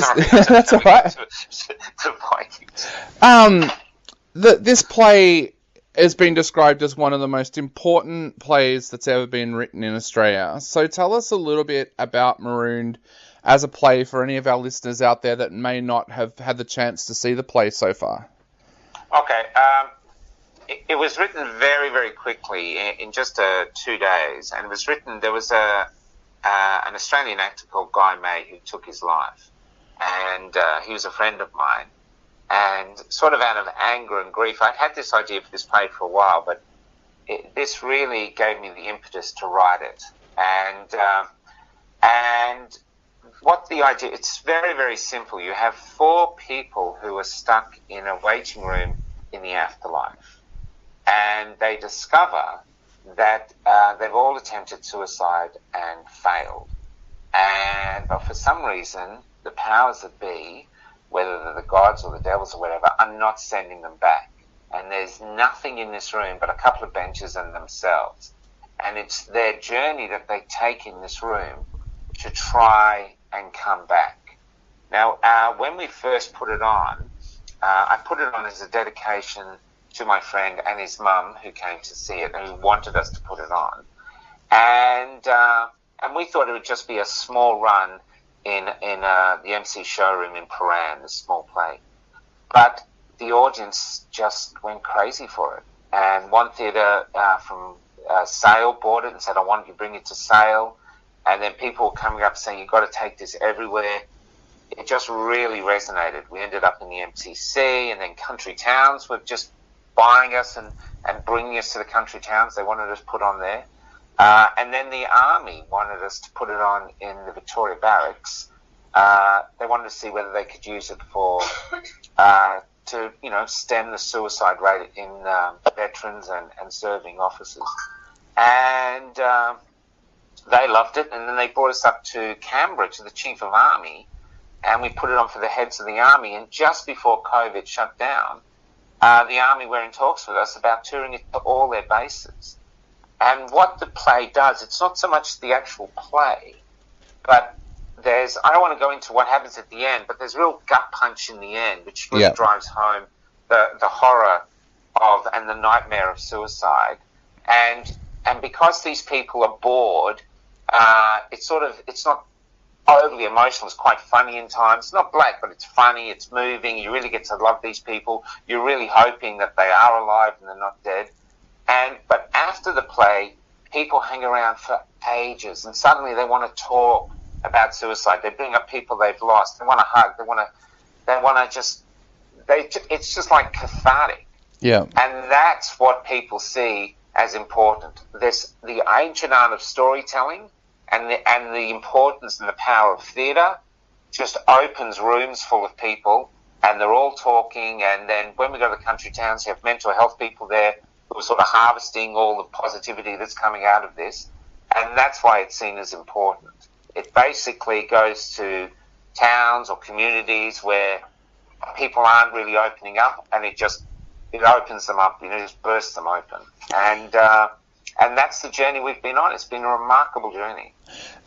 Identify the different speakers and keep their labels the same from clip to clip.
Speaker 1: That's all right.
Speaker 2: To Vikings.
Speaker 1: This play has been described as one of the most important plays that's ever been written in Australia. So tell us a little bit about Marooned as a play for any of our listeners out there that may not have had the chance to see the play so far.
Speaker 2: Okay. It was written very, very quickly in just 2 days, and it was written. There was an Australian actor called Guy May who took his life, and he was a friend of mine. And sort of out of anger and grief, I'd had this idea for this play for a while, but this really gave me the impetus to write it. And what the idea? It's very, very simple. You have 4 people who are stuck in a waiting room in the afterlife. And they discover that they've all attempted suicide and failed. But for some reason, the powers that be, whether they're the gods or the devils or whatever, are not sending them back. And there's nothing in this room but a couple of benches and themselves. And it's their journey that they take in this room to try and come back. Now, when we first put it on, I put it on as a dedication to my friend and his mum who came to see it and who wanted us to put it on. And we thought it would just be a small run in the MC showroom in Paran, a small play. But the audience just went crazy for it. And one theatre from Sale bought it and said, I want you to bring it to Sale. And then people were coming up saying, you've got to take this everywhere. It just really resonated. We ended up in the MCC, and then country towns were just buying us and bringing us to the country towns. They wanted us put on there. And then the army wanted us to put it on in the Victoria Barracks. They wanted to see whether they could use it for to stem the suicide rate in veterans and serving officers. And they loved it. And then they brought us up to Canberra to the Chief of Army, and we put it on for the heads of the army. And just before COVID shut down, the army were in talks with us about touring it to all their bases. And what the play does, it's not so much the actual play, but I don't want to go into what happens at the end, but there's real gut punch in the end, which really drives home the horror of and the nightmare of suicide. And because these people are bored, it's not overly emotional. It's quite funny in times. It's not black, but it's funny. It's moving. You really get to love these people. You're really hoping that they are alive and they're not dead. But after the play, people hang around for ages, and suddenly they want to talk about suicide. They bring up people they've lost. They want to hug. It's just like cathartic.
Speaker 1: Yeah.
Speaker 2: And that's what people see as important. There's the ancient art of storytelling, and the importance and the power of theatre just opens rooms full of people, and they're all talking. And then when we go to the country towns, you have mental health people there who are sort of harvesting all the positivity that's coming out of this. And that's why it's seen as important. It basically goes to towns or communities where people aren't really opening up, and it opens them up, just bursts them open. And that's the journey we've been on. It's been a remarkable journey.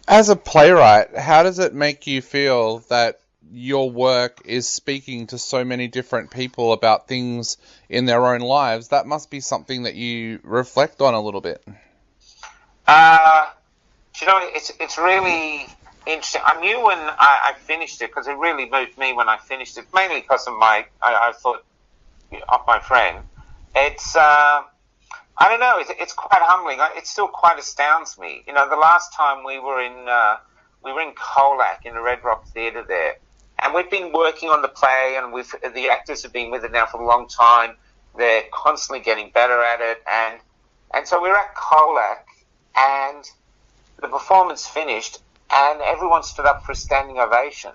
Speaker 1: As a playwright, how does it make you feel that your work is speaking to so many different people about things in their own lives? That must be something that you reflect on a little bit.
Speaker 2: It's really interesting. I knew when I finished it, because it really moved me when I finished it, mainly because of I thought of my friend. It's I don't know. It's quite humbling. It still quite astounds me. The last time we were in Colac in the Red Rock Theatre there, and we've been working on the play, and the actors have been with it now for a long time. They're constantly getting better at it, and so we're at Colac, and the performance finished, and everyone stood up for a standing ovation.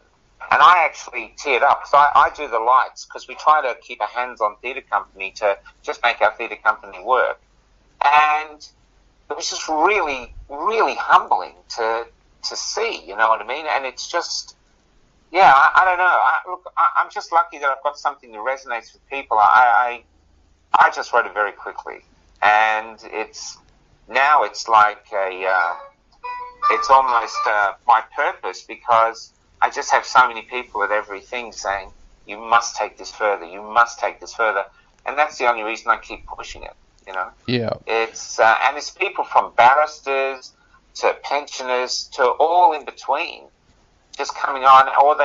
Speaker 2: And I actually teared up. So I do the lights, because we try to keep a hands-on theatre company to just make our theatre company work. And it was just really, really humbling to see, you know what I mean? And it's just, I don't know. I'm just lucky that I've got something that resonates with people. I just wrote it very quickly. And it's like it's almost my purpose, because I just have so many people at everything saying, you must take this further, you must take this further. And that's the only reason I keep pushing it, you know.
Speaker 1: Yeah.
Speaker 2: And it's people from barristers to pensioners to all in between just coming on, or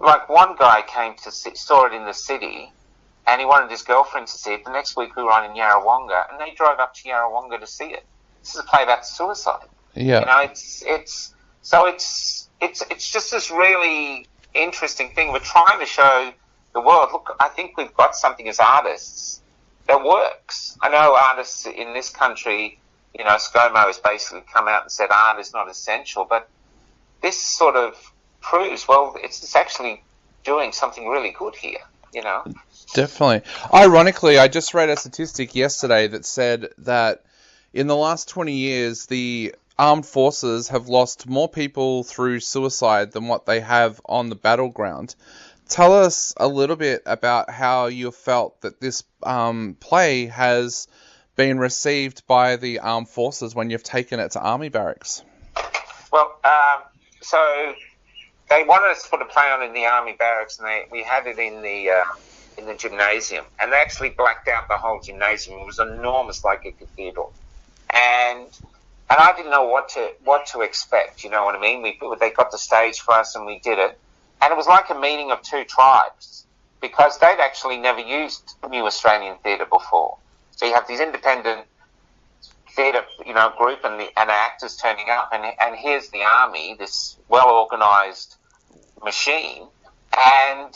Speaker 2: like one guy came to saw it in the city, and he wanted his girlfriend to see it. The next week we were on in Yarrawonga, and they drove up to Yarrawonga to see it. This is a play about suicide.
Speaker 1: Yeah.
Speaker 2: You know, it's just this really interesting thing. We're trying to show the world, look, I think we've got something as artists that works. I know artists in this country, you know, ScoMo has basically come out and said art is not essential, but this sort of proves, well, it's actually doing something really good here, you know.
Speaker 1: Definitely. Ironically, I just read a statistic yesterday that said that in the last 20 years, the armed forces have lost more people through suicide than what they have on the battleground. Tell us a little bit about how you felt that this play has been received by the armed forces when you've taken it to army barracks.
Speaker 2: Well, so they wanted us to put a play on in the army barracks, and we had it in the gymnasium, and they actually blacked out the whole gymnasium. It was enormous, like a cathedral, and I didn't know what to expect. You know what I mean? They got the stage for us, and we did it, and it was like a meeting of two tribes, because they'd actually never used New Australian Theatre before. So you have these independent theatre, you know, group and the actors turning up, and here's the army, this well organised machine, and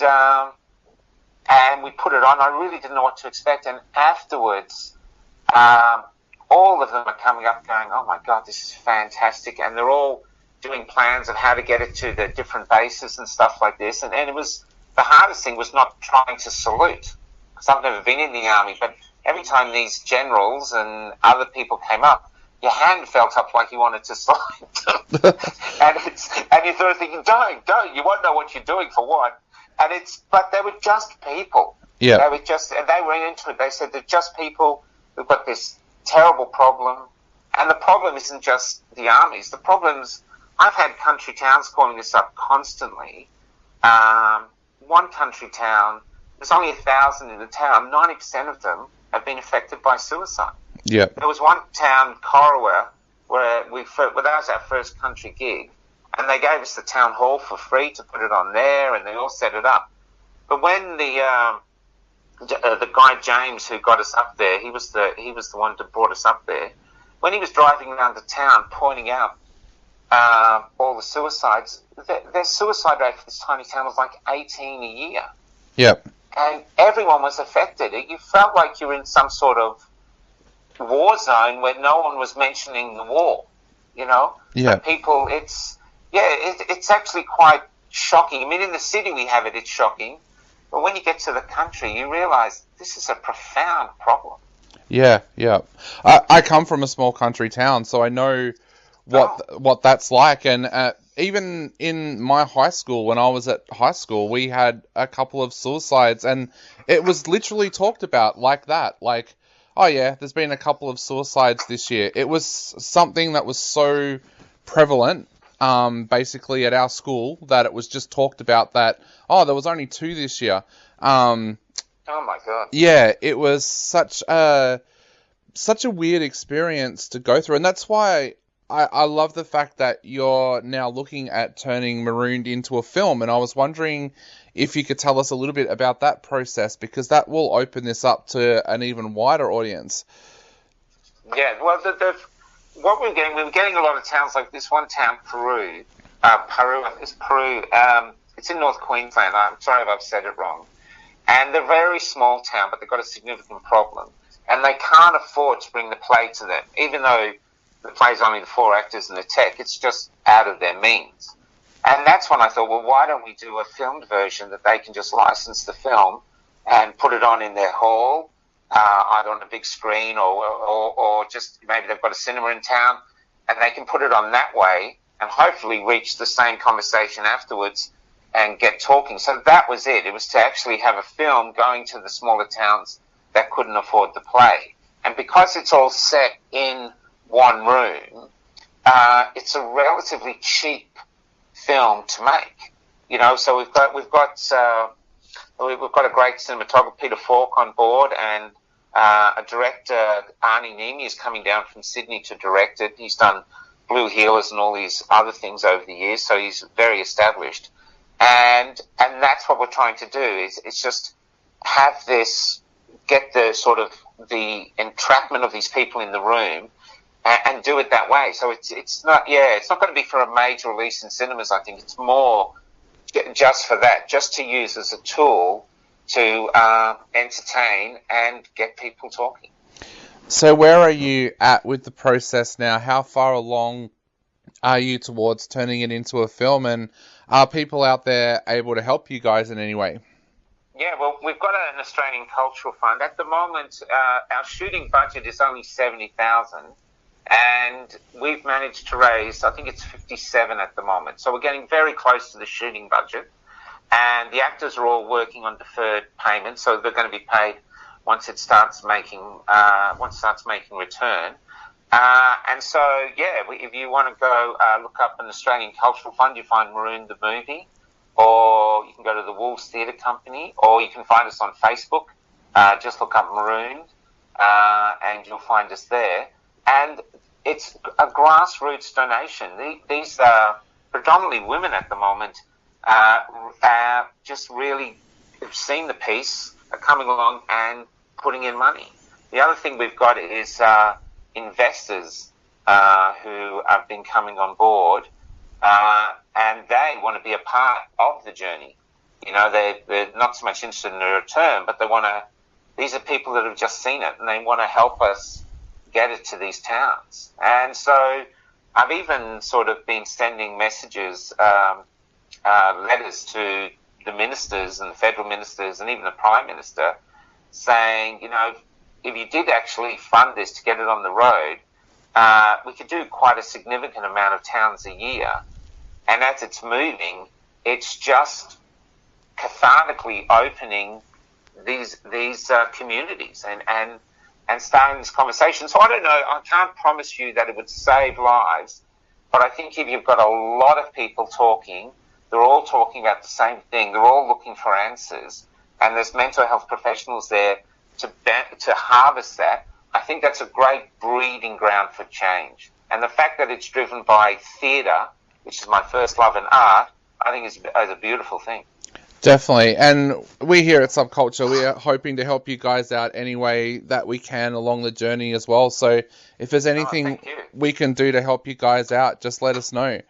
Speaker 2: we put it on. I really didn't know what to expect, and afterwards, all of them are coming up going, "Oh my God, this is fantastic!" And they're all doing plans of how to get it to the different bases and stuff like this. And it was, the hardest thing was not trying to salute, because I've never been in the army, but every time these generals and other people came up, your hand felt up like you wanted to salute them. and you're sort of thinking, don't, you won't know what you're doing for one. But they were just people.
Speaker 1: Yeah.
Speaker 2: They were into it. They said they're just people who've got this terrible problem. And the problem isn't just the armies. The problem's, I've had country towns calling us up constantly. One country town, there's only 1,000 in the town. 90% of them have been affected by suicide.
Speaker 1: Yeah.
Speaker 2: There was one town, Corowa, where that was our first country gig, and they gave us the town hall for free to put it on there, and they all set it up. But when the guy James, who got us up there, he was the one that brought us up there. When he was driving around the town, pointing out all the suicides, their suicide rate for this tiny town was like 18 a year.
Speaker 1: Yep.
Speaker 2: And everyone was affected. You felt like you were in some sort of war zone where no one was mentioning the war, you know?
Speaker 1: Yeah.
Speaker 2: But people, it's actually quite shocking. I mean, in the city we have it, it's shocking. But when you get to the country, you realise this is a profound problem.
Speaker 1: Yeah, yeah. I come from a small country town, so I know what that's like. And even in my high school, when I was at high school, we had a couple of suicides, and it was literally talked about like that. Like, oh yeah, there's been a couple of suicides this year. It was something that was so prevalent, basically at our school, that it was just talked about that, oh, there was only 2 this year.
Speaker 2: Oh my God.
Speaker 1: Yeah, it was such a weird experience to go through, and that's why I love the fact that you're now looking at turning Marooned into a film, and I was wondering if you could tell us a little bit about that process, because that will open this up to an even wider audience.
Speaker 2: Yeah, well, what we were getting a lot of towns like this one town, Peru. It's in North Queensland. I'm sorry if I've said it wrong. And they're a very small town, but they've got a significant problem. And they can't afford to bring the play to them, even though the play's only the 4 actors and the tech. It's just out of their means. And that's when I thought, well, why don't we do a filmed version that they can just license the film and put it on in their hall, either on a big screen or just maybe they've got a cinema in town, and they can put it on that way and hopefully reach the same conversation afterwards and get talking. So that was it. It was to actually have a film going to the smaller towns that couldn't afford the play. And because it's all set in one room, it's a relatively cheap film to make. You know, so we've got a great cinematographer, Peter Falk, on board, and a director, Arnie Nemi, is coming down from Sydney to direct it. He's done Blue Heelers and all these other things over the years, so he's very established. And that's what we're trying to do, is just have this, get the sort of the entrapment of these people in the room and do it that way. So it's not going to be for a major release in cinemas. I think it's more just for that, just to use as a tool to entertain and get people talking.
Speaker 1: So where are you at with the process now? How far along are you towards turning it into a film, and are people out there able to help you guys in any way?
Speaker 2: Yeah, well, we've got an Australian Cultural Fund. At the moment, our shooting budget is only $70,000, and we've managed to raise, I think it's 57 at the moment. So we're getting very close to the shooting budget, and the actors are all working on deferred payments, so they're going to be paid once it starts making return. And so, yeah, if you want to go look up an Australian Cultural Fund, you find Marooned the movie, or you can go to the Wolves Theatre Company, or you can find us on Facebook. Just look up Marooned, and you'll find us there. And it's a grassroots donation. These are predominantly women at the moment, just really have seen the piece, are coming along and putting in money. The other thing we've got is investors who have been coming on board, and they want to be a part of the journey. You know, they're not so much interested in the return, but these are people that have just seen it, and they want to help us get it to these towns. And so I've even sort of been sending messages, letters to the ministers and the federal ministers and even the Prime Minister saying, you know, if you did actually fund this to get it on the road, we could do quite a significant amount of towns a year. And as it's moving, it's just cathartically opening these communities and starting this conversation. So I don't know, I can't promise you that it would save lives, but I think if you've got a lot of people talking, they're all talking about the same thing, they're all looking for answers, and there's mental health professionals there to harvest that, I think that's a great breeding ground for change. And the fact that it's driven by theatre, which is my first love in art, I think is a beautiful thing.
Speaker 1: Definitely. And we here at Subculture, we are hoping to help you guys out any way that we can along the journey as well. So if there's anything we can do to help you guys out, just let us know.